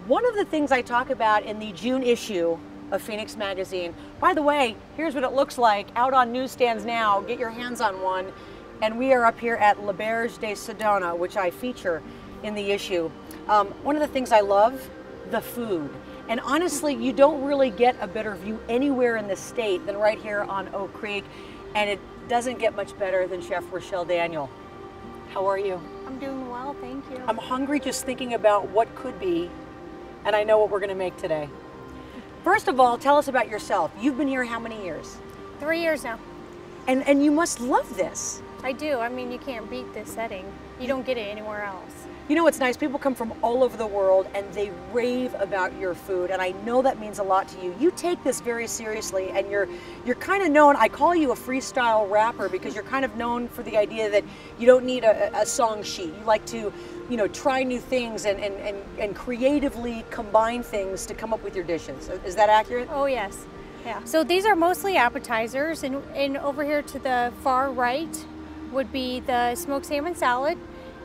One of the things I talk about in the June issue of Phoenix Magazine, by the way, here's what it looks like out on newsstands now. Get your hands on one. And we are up here at L'auberge de Sedona, which I feature in the issue. One of the things I love, the food. And honestly, you don't really get a better view anywhere in the state than right here on Oak Creek. And it doesn't get much better than Chef Rochelle Daniel. How are you? I'm doing well, thank you. I'm hungry just thinking about what could be, and I know what we're going to make today. First of all, tell us about yourself. You've been here how many years? 3 years now. And you must love this. I do. I mean, you can't beat this setting. You don't get it anywhere else. You know what's nice? People come from all over the world and they rave about your food, and I know that means a lot to you. You take this very seriously, and you're kind of known, I call you a freestyle rapper, because you're kind of known for the idea that you don't need a song sheet. You like to, you know, try new things and creatively combine things to come up with your dishes. Is that accurate? Oh, yes. Yeah. So these are mostly appetizers, and over here to the far right would be the smoked salmon salad.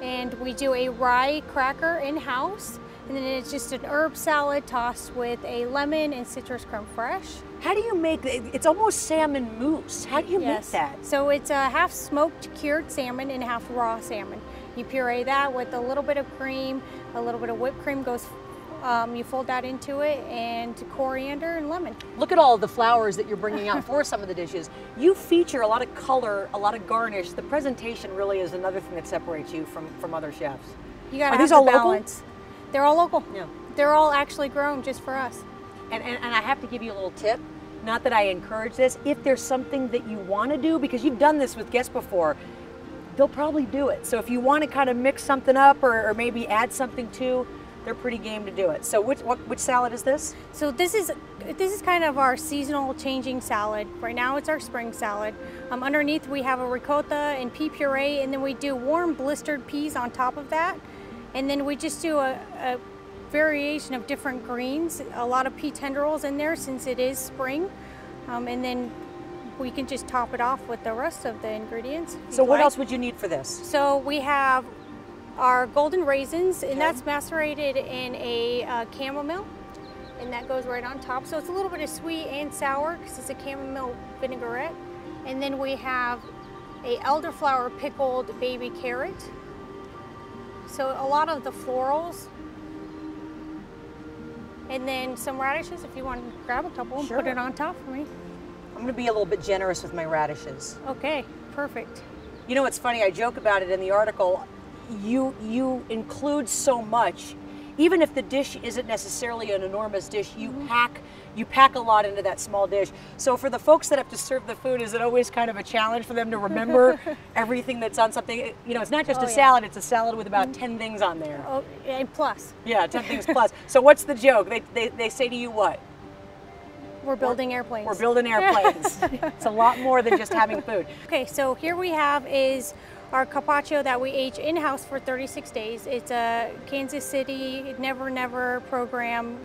And we do a rye cracker in-house, and then it's just an herb salad tossed with a lemon and citrus creme fraiche. How do you make it? It's almost salmon mousse. How do you make that? So it's a half smoked cured salmon and half raw salmon. You puree that with a little bit of cream, a little bit of whipped cream goes, you fold that into it, and coriander and lemon. Look at all the flowers that you're bringing out for some of the dishes. You feature a lot of color, a lot of garnish. The presentation really is another thing that separates you from other chefs. You gotta Are these have all the local? balance. They're all local. Yeah. They're all actually grown just for us. And I have to give you a little tip. Not that I encourage this. If there's something that you want to do, because you've done this with guests before, they'll probably do it. So if you want to kind of mix something up or maybe add something to, they're pretty game to do it. So which salad is this? So this is kind of our seasonal changing salad. Right now it's our spring salad. Underneath we have a ricotta and pea puree, and then we do warm blistered peas on top of that. And then we just do a variation of different greens, a lot of pea tendrils in there since it is spring. And then we can just top it off with the rest of the ingredients. So what else would you need for this? So we have our golden raisins, and that's macerated in a chamomile, and that goes right on top. So it's a little bit of sweet and sour because it's a chamomile vinaigrette. And then we have a elderflower pickled baby carrot. So a lot of the florals. And then some radishes if you want to grab a couple and put it on top for me. I'm going to be a little bit generous with my radishes. Okay, perfect. You know, it's funny, I joke about it in the article. You include so much, even if the dish isn't necessarily an enormous dish, you pack a lot into that small dish. So for the folks that have to serve the food, is it always kind of a challenge for them to remember everything that's on something? You know, it's not just a salad, it's a salad with about 10 things on there. Oh, and plus. Yeah, 10 things plus. So what's the joke? They say to you what? We're building airplanes. We're building airplanes. It's a lot more than just having food. Okay, so here we have is our carpaccio that we age in-house for 36 days. It's a Kansas City never program,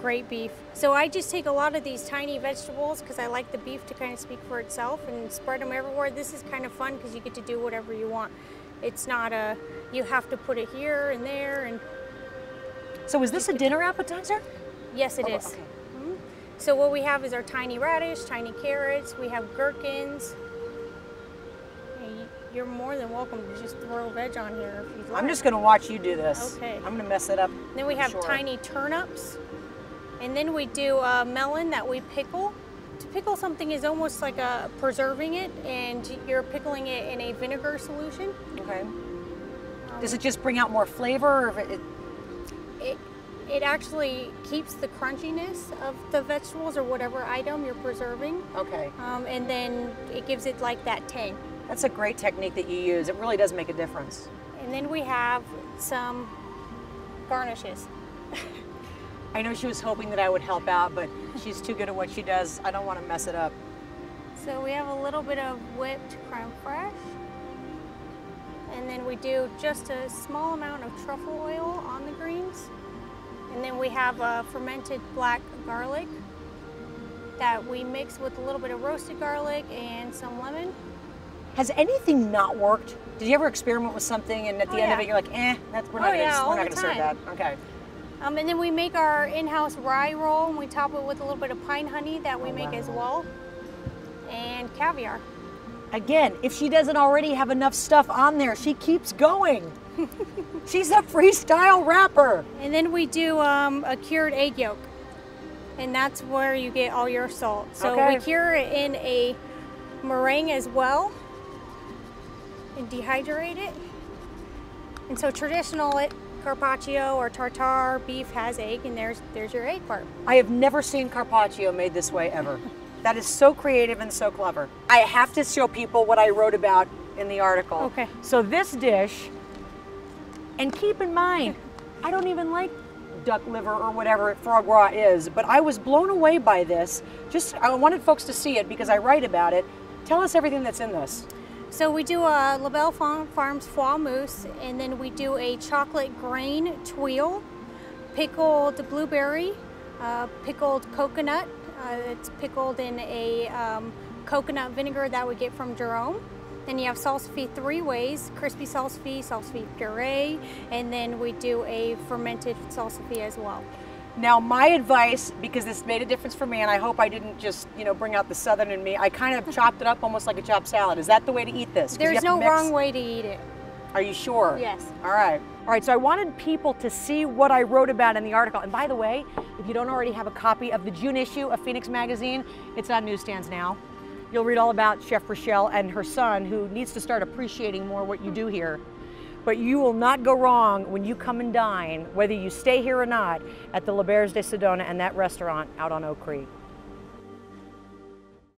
great beef. So I just take a lot of these tiny vegetables because I like the beef to kind of speak for itself, and spread them everywhere. This is kind of fun because you get to do whatever you want. It's not you have to put it here and there. And so is this a dinner appetizer? Yes, it is. Okay. So what we have is our tiny radish, tiny carrots, we have gherkins. You're more than welcome to just throw veg on here if you'd like. I'm just going to watch you do this. Okay. I'm going to mess it up. Then we have tiny turnips. And then we do a melon that we pickle. To pickle something is almost like preserving it, and you're pickling it in a vinegar solution. Okay. Does it just bring out more flavor? Or it actually keeps the crunchiness of the vegetables or whatever item you're preserving. Okay. And then it gives it like that tang. That's a great technique that you use. It really does make a difference. And then we have some garnishes. I know she was hoping that I would help out, but she's too good at what she does. I don't want to mess it up. So we have a little bit of whipped creme fraiche. And then we do just a small amount of truffle oil on the greens. And then we have a fermented black garlic that we mix with a little bit of roasted garlic and some lemon. Has anything not worked? Did you ever experiment with something and at the end of it you're like, we're not going to serve that? Okay. And then we make our in-house rye roll, and we top it with a little bit of pine honey that we make as well, and caviar. Again, if she doesn't already have enough stuff on there, she keeps going. She's a freestyle rapper. And then we do a cured egg yolk, and that's where you get all your salt. So we cure it in a meringue as well and dehydrate it. And so traditional carpaccio or tartare beef has egg, and there's your egg part. I have never seen carpaccio made this way ever. That is so creative and so clever. I have to show people what I wrote about in the article. Okay. So this dish, and keep in mind, I don't even like duck liver or whatever foie gras is, but I was blown away by this. I wanted folks to see it because I write about it. Tell us everything that's in this. So we do a Labelle Farms foie mousse, and then we do a chocolate grain tuile, pickled blueberry, pickled coconut. It's pickled in a coconut vinegar that we get from Jerome. Then you have salsify 3 ways: crispy salsify puree, and then we do a fermented salsify as well. Now my advice, because this made a difference for me, and I hope I didn't just, bring out the Southern in me, I kind of chopped it up almost like a chopped salad. Is that the way to eat this? There's no wrong way to eat it. Are you sure? Yes. All right. All right, so I wanted people to see what I wrote about in the article. And by the way, if you don't already have a copy of the June issue of Phoenix Magazine, it's on newsstands now. You'll read all about Chef Rochelle and her son, who needs to start appreciating more what you do here. But you will not go wrong when you come and dine, whether you stay here or not, at the L'auberge de Sedona and that restaurant out on Oak Creek.